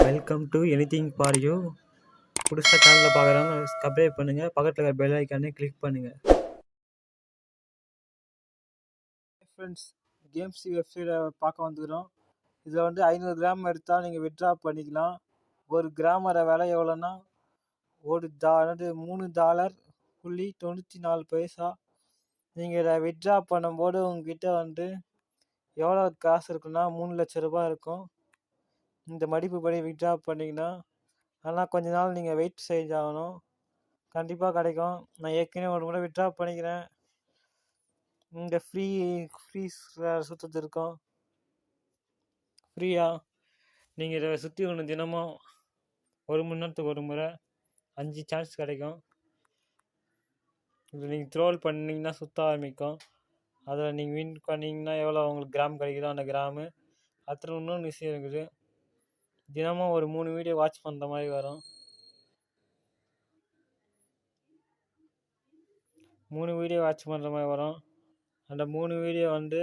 Welcome to anything for you. புதுசாக சேனலில் பார்க்குறவங்க சப்ஸ்கிரைப் பண்ணுங்கள், பக்கத்தில் இருக்கிற பெல் ஐக்கானே கிளிக் பண்ணுங்கள். ஃப்ரெண்ட்ஸ், கேம்ஸ் வெப்சைட்டை பார்க்க வந்துக்கிறோம். இதில் வந்து 500 கிராம் எடுத்தால் நீங்கள் வித்ட்ரா பண்ணிக்கலாம். ஒரு கிராமோட விலை எவ்வளோன்னா $3.94. நீங்கள் இதை வித்ட்ரா பண்ணும்போது உங்ககிட்ட வந்து எவ்வளோ காசு இருக்குன்னா 3 லட்ச ரூபாய் இருக்கும். இந்த மதிப்பு படி வித்ட்ரா பண்ணிங்கன்னா, ஆனால் கொஞ்ச நாள் நீங்கள் வெயிட் செஞ்சாகணும். கண்டிப்பாக கிடைக்கும். நான் ஏற்கனவே ஒரு முறை வித்ட்ரா பண்ணிக்கிறேன். இந்த ஃப்ரீ சுற்றுறது இருக்கும். ஃப்ரீயாக நீங்கள் இதை சுற்றி ஒன்று தினமும் 1 மணி நேரத்துக்கு ஒரு முறை 5 சான்ஸ் கிடைக்கும். இதில் நீங்கள் த்ரோல் பண்ணிங்கன்னா சுற்ற ஆரம்பிக்கும். அதில் நீங்கள் வின் பண்ணிங்கன்னா எவ்வளோ உங்களுக்கு கிராம் கிடைக்குதோ அந்த கிராமு. அப்புறம் இன்னொன்று விஷயம் இருக்குது. தினமும் ஒரு 3 வீடியோ வாட்ச் பண்ணுற மாதிரி வரும். 3 வீடியோ வாட்ச் பண்ணுற மாதிரி வரும். அந்த 3 வீடியோ வந்து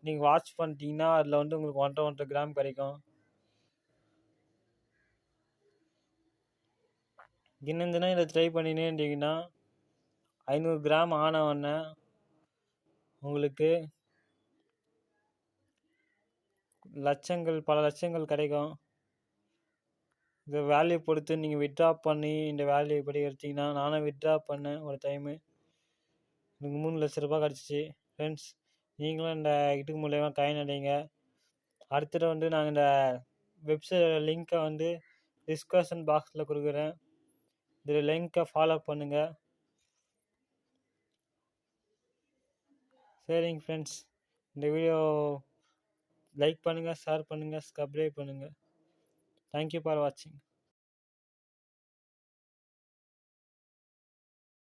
நீங்கள் வாட்ச் பண்ணிட்டீங்கன்னா அதில் வந்து உங்களுக்கு 1.5 கிராம் கிடைக்கும். தினம் இதை ட்ரை பண்ணினே இருந்தீங்கன்னா 500 கிராம் ஆனவுடனே உங்களுக்கு பல லட்சங்கள் கிடைக்கும். இந்த வேல்யூ பொறுத்து நீங்கள் வித்ட்ரா பண்ணி இந்த வேல்யூ படி எடுத்தீங்கன்னா, நானும் வித்ட்ரா பண்ணேன் ஒரு டைமு. எனக்கு 3 லட்ச ரூபாய் கிடச்சிச்சு. ஃப்ரெண்ட்ஸ், நீங்களும் இந்த இதுக்கு மூலயமா பயனடைங்க. அடுத்தது வந்து நாங்கள் இந்த வெப்சைட் லிங்க்கை வந்து டிஸ்கஷன் பாக்ஸில் கொடுக்குறேன். இதில் லிங்க்கை ஃபாலோ பண்ணுங்கள். சரிங்க ஃப்ரெண்ட்ஸ், இந்த வீடியோ லைக் பண்ணுங்கள், ஷேர் பண்ணுங்கள், சப்ஸ்கிரைப் பண்ணுங்கள். தேங்க்யூ ஃபார் வாட்சிங்.